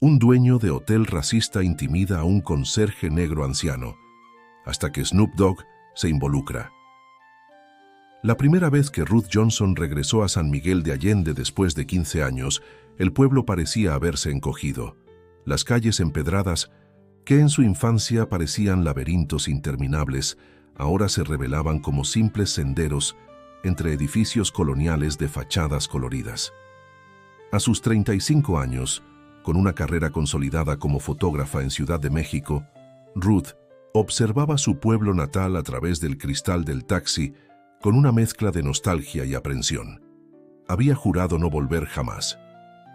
Un dueño de hotel racista intimida a un conserje negro anciano, hasta que Snoop Dogg se involucra. La primera vez que Ruth Johnson regresó a San Miguel de Allende después de 15 años, el pueblo parecía haberse encogido. Las calles empedradas, que en su infancia parecían laberintos interminables, ahora se revelaban como simples senderos entre edificios coloniales de fachadas coloridas. A sus 35 años, con una carrera consolidada como fotógrafa en Ciudad de México, Ruth observaba su pueblo natal a través del cristal del taxi con una mezcla de nostalgia y aprensión. Había jurado no volver jamás.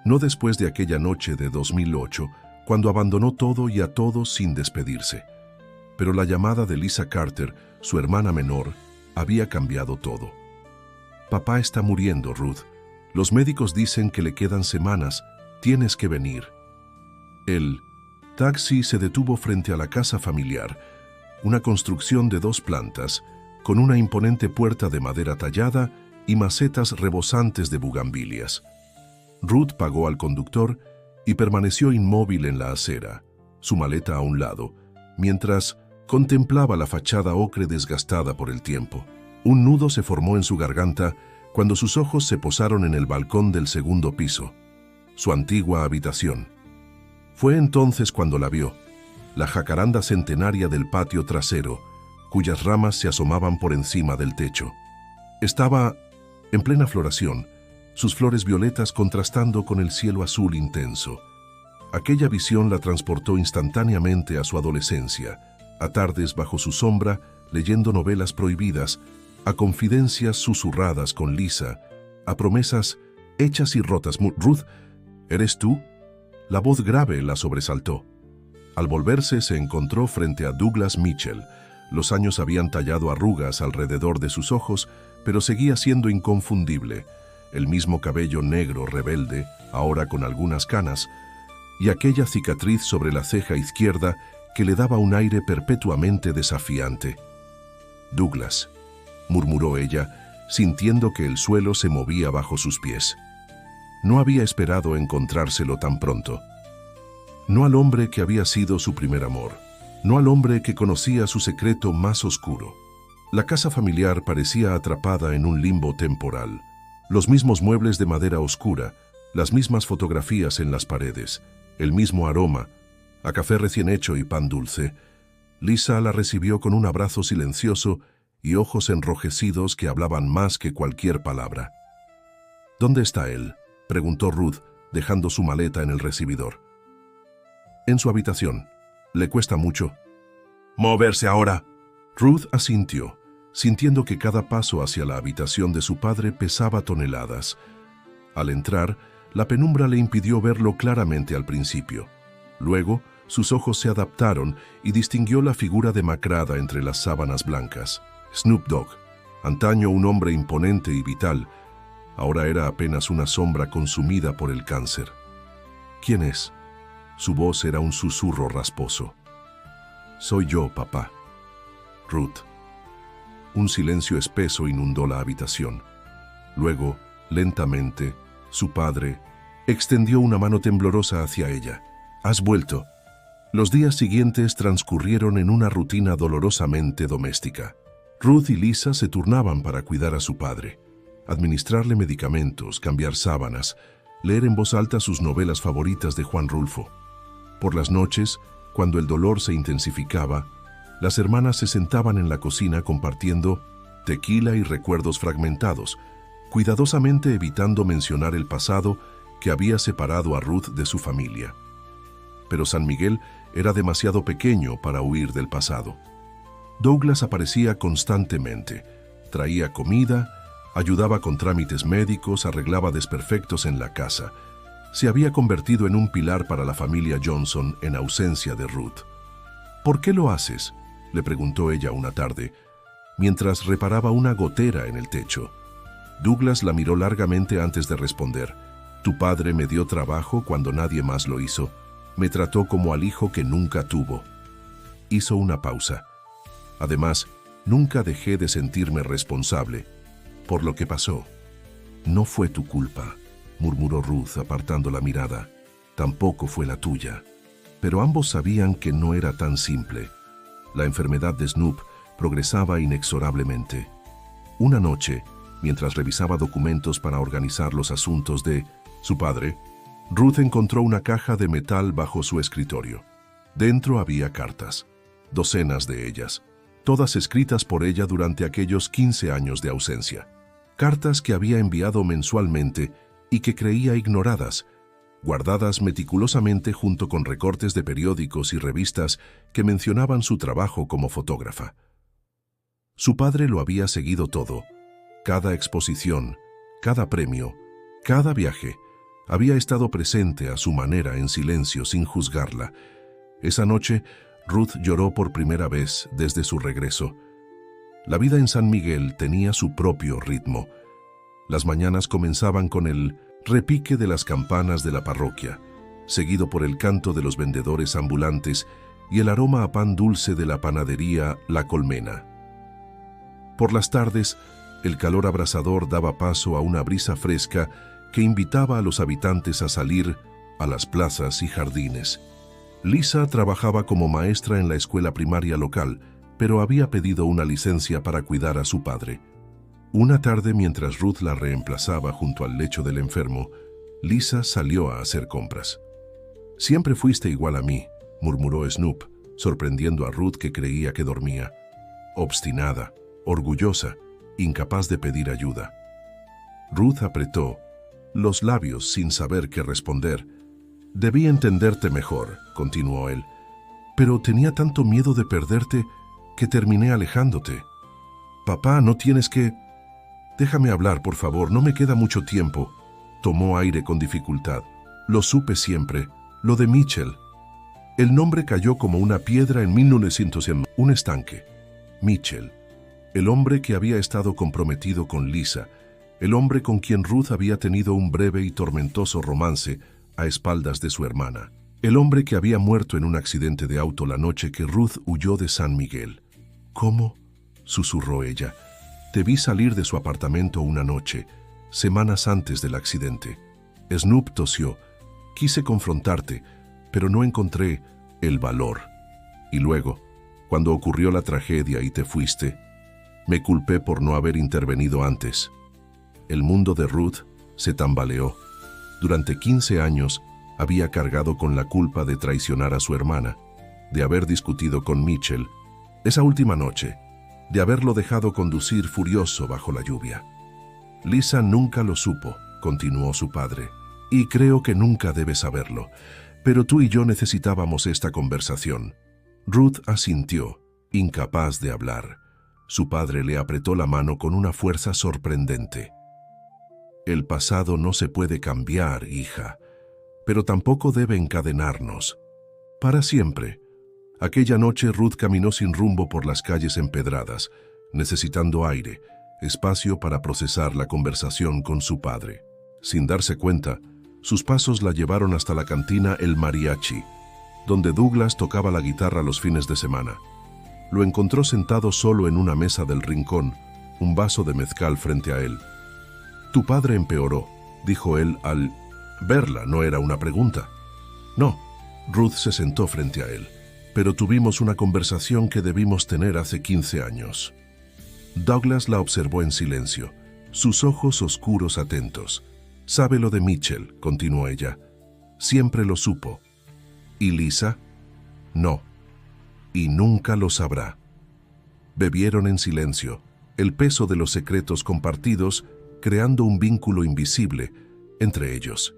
No después de aquella noche de 2008, cuando abandonó todo y a todos sin despedirse. Pero la llamada de Lisa Carter, su hermana menor, había cambiado todo. «Papá está muriendo, Ruth. Los médicos dicen que le quedan semanas. Tienes que venir». El taxi se detuvo frente a la casa familiar, una construcción de 2 plantas, con una imponente puerta de madera tallada y macetas rebosantes de bugambilias. Ruth pagó al conductor y permaneció inmóvil en la acera, su maleta a un lado, mientras contemplaba la fachada ocre desgastada por el tiempo. Un nudo se formó en su garganta cuando sus ojos se posaron en el balcón del segundo piso, su antigua habitación. Fue entonces cuando la vio, la jacaranda centenaria del patio trasero, cuyas ramas se asomaban por encima del techo. Estaba en plena floración, sus flores violetas contrastando con el cielo azul intenso. Aquella visión la transportó instantáneamente a su adolescencia, a tardes bajo su sombra, leyendo novelas prohibidas, a confidencias susurradas con Lisa, a promesas hechas y rotas. «Ruth, ¿eres tú?». La voz grave la sobresaltó. Al volverse se encontró frente a Douglas Mitchell. Los años habían tallado arrugas alrededor de sus ojos, pero seguía siendo inconfundible. El mismo cabello negro rebelde, ahora con algunas canas, y aquella cicatriz sobre la ceja izquierda que le daba un aire perpetuamente desafiante. «Douglas», murmuró ella, sintiendo que el suelo se movía bajo sus pies. No había esperado encontrárselo tan pronto. No al hombre que había sido su primer amor, no al hombre que conocía su secreto más oscuro. La casa familiar parecía atrapada en un limbo temporal. Los mismos muebles de madera oscura, las mismas fotografías en las paredes, el mismo aroma, a café recién hecho y pan dulce. Lisa la recibió con un abrazo silencioso y ojos enrojecidos que hablaban más que cualquier palabra. «¿Dónde está él?», preguntó Ruth, dejando su maleta en el recibidor. «En su habitación. ¿Le cuesta mucho?». «¿Moverse ahora?». Ruth asintió, sintiendo que cada paso hacia la habitación de su padre pesaba toneladas. Al entrar, la penumbra le impidió verlo claramente al principio. Luego, sus ojos se adaptaron y distinguió la figura demacrada entre las sábanas blancas. Snoop Dogg, antaño un hombre imponente y vital, ahora era apenas una sombra consumida por el cáncer. «¿Quién es?». Su voz era un susurro rasposo. «Soy yo, papá». «Ruth». Un silencio espeso inundó la habitación. Luego, lentamente, su padre extendió una mano temblorosa hacia ella. «¿Has vuelto?». Los días siguientes transcurrieron en una rutina dolorosamente doméstica. Ruth y Lisa se turnaban para cuidar a su padre, administrarle medicamentos, cambiar sábanas, leer en voz alta sus novelas favoritas de Juan Rulfo. Por las noches, cuando el dolor se intensificaba, las hermanas se sentaban en la cocina compartiendo tequila y recuerdos fragmentados, cuidadosamente evitando mencionar el pasado que había separado a Ruth de su familia. Pero San Miguel era demasiado pequeño para huir del pasado. Douglas aparecía constantemente, traía comida, ayudaba con trámites médicos, arreglaba desperfectos en la casa. Se había convertido en un pilar para la familia Johnson en ausencia de Ruth. «¿Por qué lo haces?», le preguntó ella una tarde, mientras reparaba una gotera en el techo. Douglas la miró largamente antes de responder. «Tu padre me dio trabajo cuando nadie más lo hizo. Me trató como al hijo que nunca tuvo». Hizo una pausa. «Además, nunca dejé de sentirme responsable por lo que pasó». «No fue tu culpa», murmuró Ruth apartando la mirada. tampoco fue la tuya. Pero ambos sabían que no era tan simple. La enfermedad de Snoop progresaba inexorablemente. Una noche, mientras revisaba documentos para organizar los asuntos de su padre, Ruth encontró una caja de metal bajo su escritorio. Dentro había cartas, docenas de ellas, todas escritas por ella durante aquellos 15 años de ausencia. Cartas que había enviado mensualmente y que creía ignoradas, guardadas meticulosamente junto con recortes de periódicos y revistas que mencionaban su trabajo como fotógrafa. Su padre lo había seguido todo, cada exposición, cada premio, cada viaje. Había estado presente a su manera en silencio sin juzgarla. Esa noche, Ruth lloró por primera vez desde su regreso. La vida en San Miguel tenía su propio ritmo. Las mañanas comenzaban con el repique de las campanas de la parroquia, seguido por el canto de los vendedores ambulantes y el aroma a pan dulce de la panadería La Colmena. Por las tardes, el calor abrasador daba paso a una brisa fresca que invitaba a los habitantes a salir a las plazas y jardines. Lisa trabajaba como maestra en la escuela primaria local, pero había pedido una licencia para cuidar a su padre. Una tarde, mientras Ruth la reemplazaba junto al lecho del enfermo, Lisa salió a hacer compras. «Siempre fuiste igual a mí», murmuró Snoop, sorprendiendo a Ruth, que creía que dormía. Obstinada, orgullosa, incapaz de pedir ayuda. Ruth apretó los labios sin saber qué responder. «Debí entenderte mejor», continuó él, «pero tenía tanto miedo de perderte que terminé alejándote. Papá, no tienes que...» «Déjame hablar, por favor, no me queda mucho tiempo». Tomó aire con dificultad. «Lo supe siempre, lo de Mitchell». El nombre cayó como una piedra en 1900 en un estanque. Mitchell, el hombre que había estado comprometido con Lisa, el hombre con quien Ruth había tenido un breve y tormentoso romance a espaldas de su hermana. El hombre que había muerto en un accidente de auto la noche que Ruth huyó de San Miguel. «¿Cómo?», susurró ella. «Te vi salir de su apartamento una noche, semanas antes del accidente». Snoop tosió. «Quise confrontarte, pero no encontré el valor. Y luego, cuando ocurrió la tragedia y te fuiste, me culpé por no haber intervenido antes». El mundo de Ruth se tambaleó. Durante 15 años había cargado con la culpa de traicionar a su hermana, de haber discutido con Mitchell esa última noche, de haberlo dejado conducir furioso bajo la lluvia. «Lisa nunca lo supo», continuó su padre, «y creo que nunca debe saberlo, pero tú y yo necesitábamos esta conversación». Ruth asintió, incapaz de hablar. Su padre le apretó la mano con una fuerza sorprendente. «El pasado no se puede cambiar, hija, pero tampoco debe encadenarnos. Para siempre». Aquella noche Ruth caminó sin rumbo por las calles empedradas, necesitando aire, espacio para procesar la conversación con su padre. Sin darse cuenta, sus pasos la llevaron hasta la cantina El Mariachi, donde Douglas tocaba la guitarra los fines de semana. Lo encontró sentado solo en una mesa del rincón, un vaso de mezcal frente a él. «Tu padre empeoró», dijo él al verla. No era una pregunta. «No». Ruth se sentó frente a él. «Pero tuvimos una conversación que debimos tener hace 15 años». Douglas la observó en silencio, sus ojos oscuros atentos. «¿Sabe lo de Mitchell?», continuó ella. «Siempre lo supo». «¿Y Lisa?». «No. Y nunca lo sabrá». Bebieron en silencio, el peso de los secretos compartidos creando un vínculo invisible entre ellos.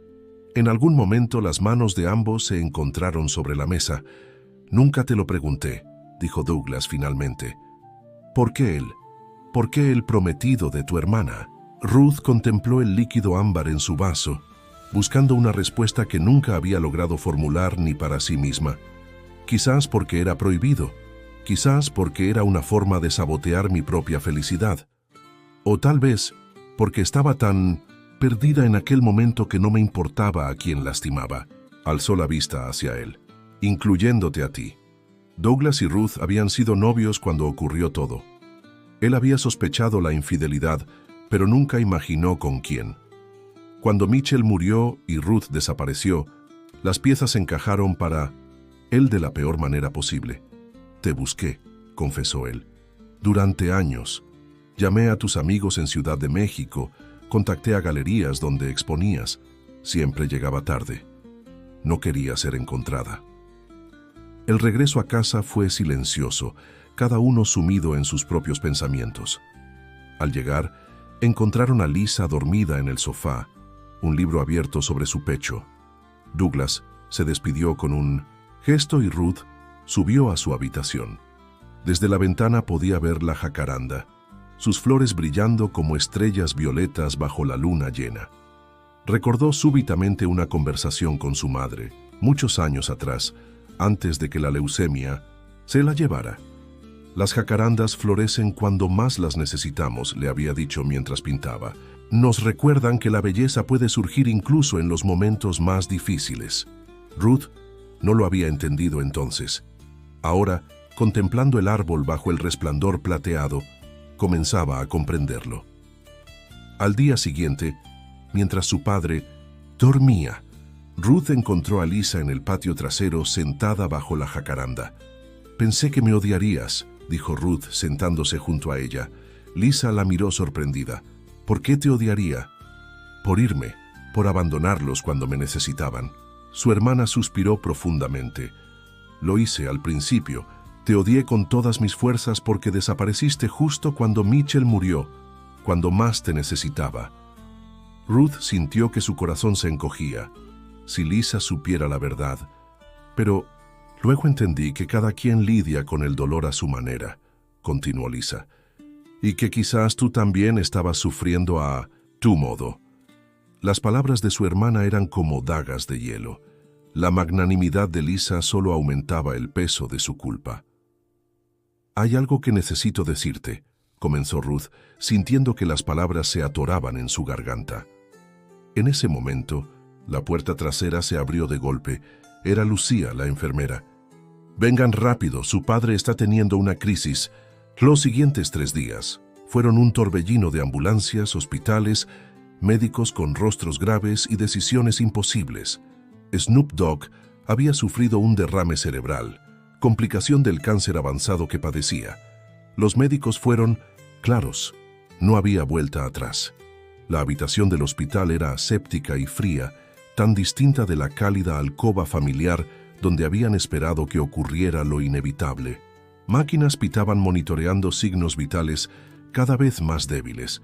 En algún momento las manos de ambos se encontraron sobre la mesa. «Nunca te lo pregunté», dijo Douglas finalmente. «¿Por qué él? ¿Por qué el prometido de tu hermana?». Ruth contempló el líquido ámbar en su vaso, buscando una respuesta que nunca había logrado formular ni para sí misma. Quizás porque era prohibido, quizás porque era una forma de sabotear mi propia felicidad, o tal vez porque estaba tan perdida en aquel momento que no me importaba a quién lastimaba. Alzó la vista hacia él. «Incluyéndote a ti». Douglas y Ruth habían sido novios cuando ocurrió todo. Él había sospechado la infidelidad, pero nunca imaginó con quién. Cuando Mitchell murió y Ruth desapareció, Las piezas encajaron para él de la peor manera posible. Te busqué, confesó él. Durante años. Llamé a tus amigos en Ciudad de México, contacté a galerías donde exponías. Siempre llegaba tarde. No quería ser encontrada. El regreso a casa fue silencioso, cada uno sumido en sus propios pensamientos. Al llegar, encontraron a Lisa dormida en el sofá, un libro abierto sobre su pecho. Douglas se despidió con un gesto y Ruth subió a su habitación. Desde la ventana podía ver la jacaranda, sus flores brillando como estrellas violetas bajo la luna llena. Recordó súbitamente una conversación con su madre, muchos años atrás, antes de que la leucemia se la llevara. Las jacarandas florecen cuando más las necesitamos, le había dicho mientras pintaba. Nos recuerdan que la belleza puede surgir incluso en los momentos más difíciles. Ruth no lo había entendido entonces. Ahora, contemplando el árbol bajo el resplandor plateado, comenzaba a comprenderlo. Al día siguiente, mientras su padre dormía, Ruth encontró a Lisa en el patio trasero sentada bajo la jacaranda. «Pensé que me odiarías», dijo Ruth sentándose junto a ella. Lisa la miró sorprendida. «¿Por qué te odiaría?» «Por irme, por abandonarlos cuando me necesitaban». Su hermana suspiró profundamente. «Lo hice al principio. Te odié con todas mis fuerzas porque desapareciste justo cuando Mitchell murió, cuando más te necesitaba». Ruth sintió que su corazón se encogía. Si Lisa supiera la verdad. Pero luego entendí que cada quien lidia con el dolor a su manera, continuó Lisa, y que quizás tú también estabas sufriendo a tu modo. Las palabras de su hermana eran como dagas de hielo. La magnanimidad de Lisa solo aumentaba el peso de su culpa. «Hay algo que necesito decirte», comenzó Ruth, sintiendo que las palabras se atoraban en su garganta. En ese momento, la puerta trasera se abrió de golpe. Era Lucía, la enfermera. «Vengan rápido, su padre está teniendo una crisis». Los siguientes 3 días fueron un torbellino de ambulancias, hospitales, médicos con rostros graves y decisiones imposibles. Snoop Dogg había sufrido un derrame cerebral, complicación del cáncer avanzado que padecía. Los médicos fueron claros, no había vuelta atrás. La habitación del hospital era aséptica y fría, tan distinta de la cálida alcoba familiar donde habían esperado que ocurriera lo inevitable. Máquinas pitaban monitoreando signos vitales cada vez más débiles.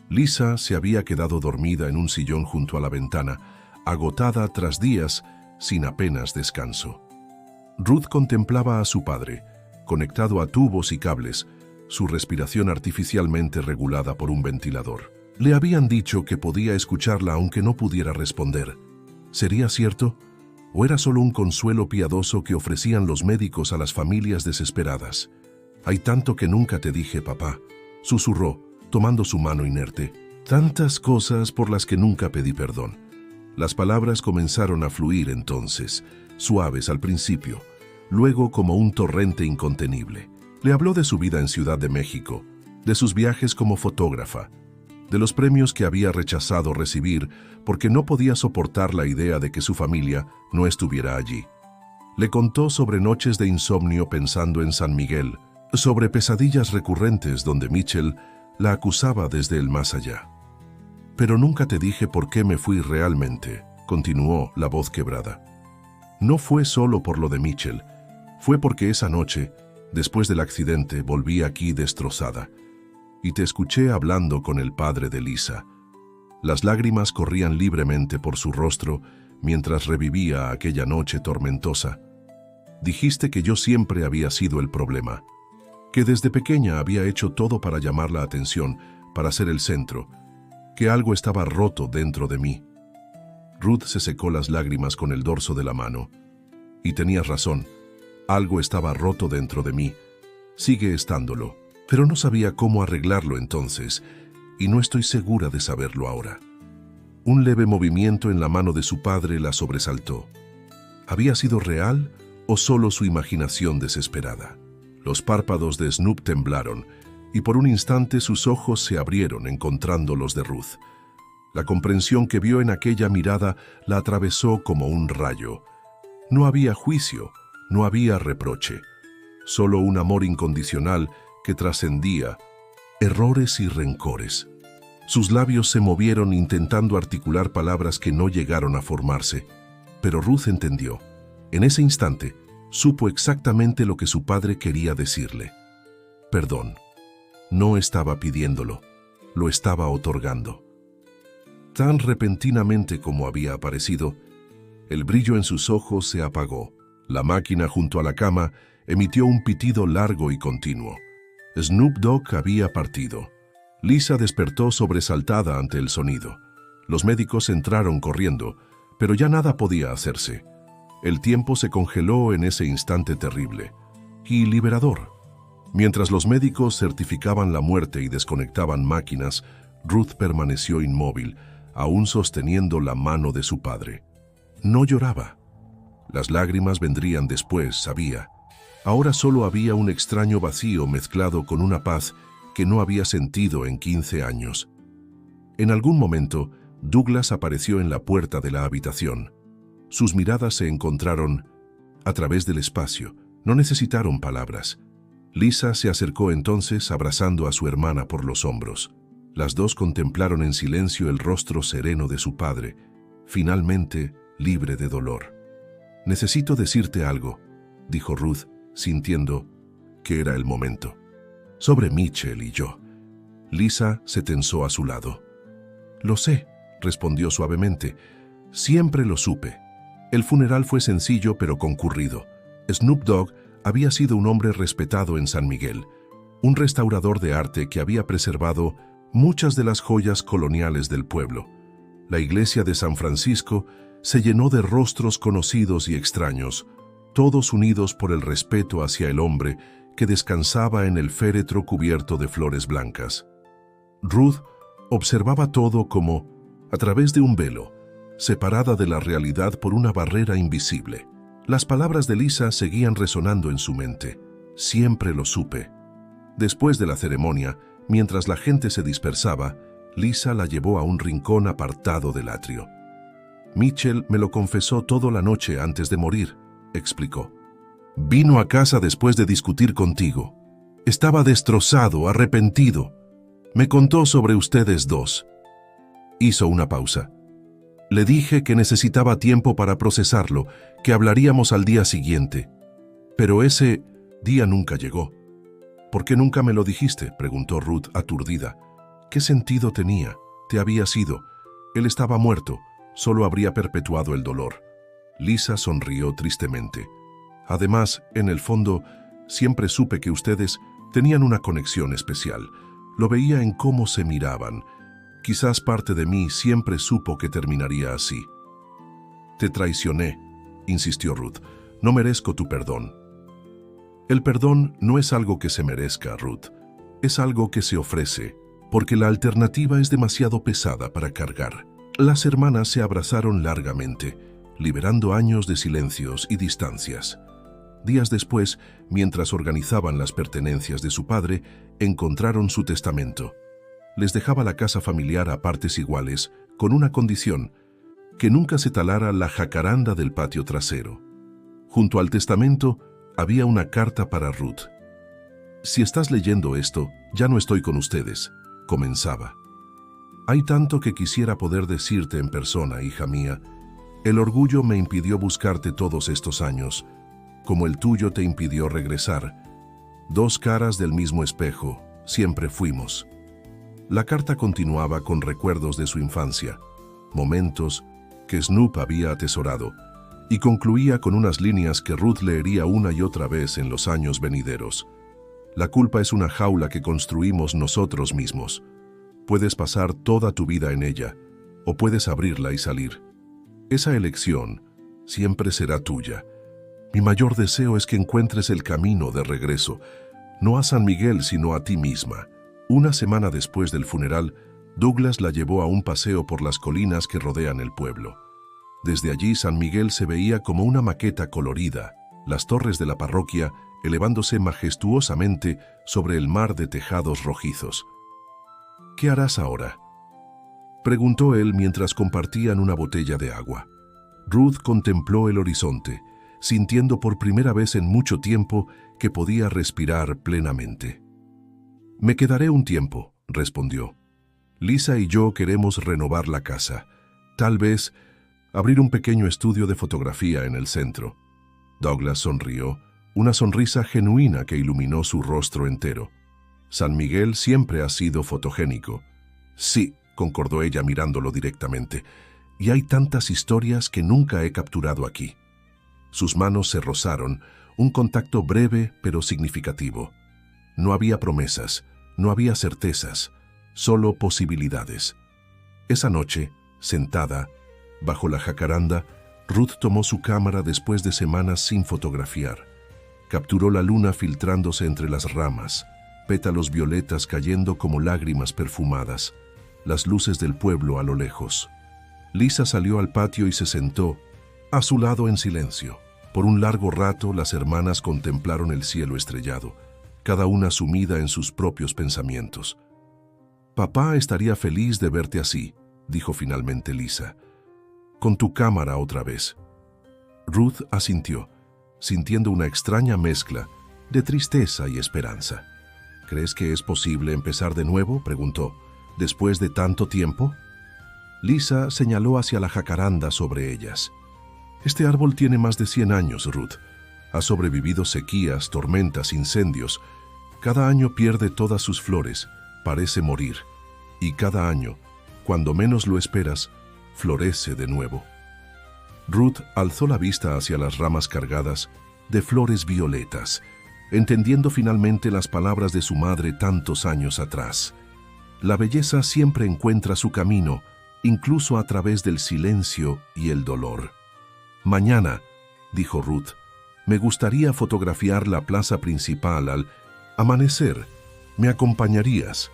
Lisa se había quedado dormida en un sillón junto a la ventana, agotada tras días sin apenas descanso. Ruth contemplaba a su padre, conectado a tubos y cables, su respiración artificialmente regulada por un ventilador. Le habían dicho que podía escucharla aunque no pudiera responder. ¿Sería cierto? ¿O era solo un consuelo piadoso que ofrecían los médicos a las familias desesperadas? «Hay tanto que nunca te dije, papá», susurró, tomando su mano inerte. «Tantas cosas por las que nunca pedí perdón». Las palabras comenzaron a fluir entonces, suaves al principio, luego como un torrente incontenible. Le habló de su vida en Ciudad de México, de sus viajes como fotógrafa, de los premios que había rechazado recibir porque no podía soportar la idea de que su familia no estuviera allí. Le contó sobre noches de insomnio pensando en San Miguel, sobre pesadillas recurrentes donde Mitchell la acusaba desde el más allá. «Pero nunca te dije por qué me fui realmente», continuó la voz quebrada. «No fue solo por lo de Mitchell, fue porque esa noche, después del accidente, volví aquí destrozada. Y te escuché hablando con el padre de Lisa». Las lágrimas corrían libremente por su rostro mientras revivía aquella noche tormentosa. «Dijiste que yo siempre había sido el problema, que desde pequeña había hecho todo para llamar la atención, para ser el centro, que algo estaba roto dentro de mí». Ruth se secó las lágrimas con el dorso de la mano. «Y tenías razón, algo estaba roto dentro de mí, sigue estándolo. Pero no sabía cómo arreglarlo entonces, y no estoy segura de saberlo ahora». Un leve movimiento en la mano de su padre la sobresaltó. ¿Había sido real o solo su imaginación desesperada? Los párpados de Snoop temblaron, y por un instante sus ojos se abrieron encontrando los de Ruth. La comprensión que vio en aquella mirada la atravesó como un rayo. No había juicio, no había reproche, solo un amor incondicional que trascendía errores y rencores. Sus labios se movieron intentando articular palabras que no llegaron a formarse, pero Ruth entendió. En ese instante, supo exactamente lo que su padre quería decirle. Perdón. No estaba pidiéndolo, lo estaba otorgando. Tan repentinamente como había aparecido, el brillo en sus ojos se apagó. La máquina junto a la cama emitió un pitido largo y continuo. Snoop Dogg había partido. Lisa despertó sobresaltada ante el sonido. Los médicos entraron corriendo, pero ya nada podía hacerse. El tiempo se congeló en ese instante terrible y liberador. Mientras los médicos certificaban la muerte y desconectaban máquinas, Ruth permaneció inmóvil, aún sosteniendo la mano de su padre. No lloraba. Las lágrimas vendrían después, sabía. Ahora solo había un extraño vacío mezclado con una paz que no había sentido en 15 años. En algún momento, Douglas apareció en la puerta de la habitación. Sus miradas se encontraron a través del espacio. No necesitaron palabras. Lisa se acercó entonces abrazando a su hermana por los hombros. Las dos contemplaron en silencio el rostro sereno de su padre, finalmente libre de dolor. «Necesito decirte algo», dijo Ruth, sintiendo que era el momento. «Sobre Mitchell y yo». Lisa se tensó a su lado. «Lo sé», respondió suavemente. «Siempre lo supe. El funeral fue sencillo pero concurrido. Snoop Dogg había sido un hombre respetado en San Miguel, un restaurador de arte que había preservado muchas de las joyas coloniales del pueblo. La iglesia de San Francisco se llenó de rostros conocidos y extraños, todos unidos por el respeto hacia el hombre que descansaba en el féretro cubierto de flores blancas. Ruth observaba todo como a través de un velo, separada de la realidad por una barrera invisible. Las palabras de Lisa seguían resonando en su mente. Siempre lo supe. Después de la ceremonia, mientras la gente se dispersaba, Lisa la llevó a un rincón apartado del atrio. «Mitchell me lo confesó toda la noche antes de morir», explicó. «Vino a casa después de discutir contigo. Estaba destrozado, arrepentido. Me contó sobre ustedes dos». Hizo una pausa. «Le dije que necesitaba tiempo para procesarlo, que hablaríamos al día siguiente. Pero ese día nunca llegó». «¿Por qué nunca me lo dijiste?», preguntó Ruth aturdida. «¿Qué sentido tenía? Te había ido. Él estaba muerto. Solo habría perpetuado el dolor». Lisa sonrió tristemente. «Además, en el fondo, siempre supe que ustedes tenían una conexión especial. Lo veía en cómo se miraban. Quizás parte de mí siempre supo que terminaría así». «Te traicioné», insistió Ruth. «No merezco tu perdón». «El perdón no es algo que se merezca, Ruth. Es algo que se ofrece, porque la alternativa es demasiado pesada para cargar». Las hermanas se abrazaron largamente, liberando años de silencios y distancias. Días después, mientras organizaban las pertenencias de su padre, encontraron su testamento. Les dejaba la casa familiar a partes iguales, con una condición: que nunca se talara la jacaranda del patio trasero. Junto al testamento había una carta para Ruth. «Si estás leyendo esto, ya no estoy con ustedes», comenzaba. «Hay tanto que quisiera poder decirte en persona, hija mía. El orgullo me impidió buscarte todos estos años, como el tuyo te impidió regresar. Dos caras del mismo espejo, siempre fuimos». La carta continuaba con recuerdos de su infancia, momentos que Snoop había atesorado, y concluía con unas líneas que Ruth leería una y otra vez en los años venideros. «La culpa es una jaula que construimos nosotros mismos. Puedes pasar toda tu vida en ella, o puedes abrirla y salir. Esa elección siempre será tuya. Mi mayor deseo es que encuentres el camino de regreso, no a San Miguel, sino a ti misma». Una semana después del funeral, Douglas la llevó a un paseo por las colinas que rodean el pueblo. Desde allí San Miguel se veía como una maqueta colorida, las torres de la parroquia elevándose majestuosamente sobre el mar de tejados rojizos. «¿Qué harás ahora?». Preguntó él mientras compartían una botella de agua. Ruth contempló el horizonte, sintiendo por primera vez en mucho tiempo que podía respirar plenamente. «Me quedaré un tiempo», respondió. «Lisa y yo queremos renovar la casa. Tal vez abrir un pequeño estudio de fotografía en el centro». Douglas sonrió, una sonrisa genuina que iluminó su rostro entero. «San Miguel siempre ha sido fotogénico». «Sí», concordó ella mirándolo directamente, «y hay tantas historias que nunca he capturado aquí». Sus manos se rozaron, un contacto breve pero significativo. No había promesas, no había certezas, solo posibilidades. Esa noche, sentada, bajo la jacaranda, Ruth tomó su cámara después de semanas sin fotografiar. Capturó la luna filtrándose entre las ramas, pétalos violetas cayendo como lágrimas perfumadas, las luces del pueblo a lo lejos. Lisa salió al patio y se sentó, a su lado en silencio. Por un largo rato las hermanas contemplaron el cielo estrellado, cada una sumida en sus propios pensamientos. «Papá estaría feliz de verte así», dijo finalmente Lisa. «Con tu cámara otra vez». Ruth asintió, sintiendo una extraña mezcla de tristeza y esperanza. «¿Crees que es posible empezar de nuevo?», preguntó. «¿Después de tanto tiempo?». Lisa señaló hacia la jacaranda sobre ellas. «Este árbol tiene más de 100 años, Ruth. Ha sobrevivido sequías, tormentas, incendios. Cada año pierde todas sus flores, parece morir. Y cada año, cuando menos lo esperas, florece de nuevo». Ruth alzó la vista hacia las ramas cargadas de flores violetas, entendiendo finalmente las palabras de su madre tantos años atrás. La belleza siempre encuentra su camino, incluso a través del silencio y el dolor. «Mañana», dijo Ruth, «me gustaría fotografiar la plaza principal al amanecer. ¿Me acompañarías?».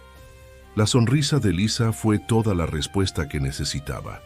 La sonrisa de Lisa fue toda la respuesta que necesitaba.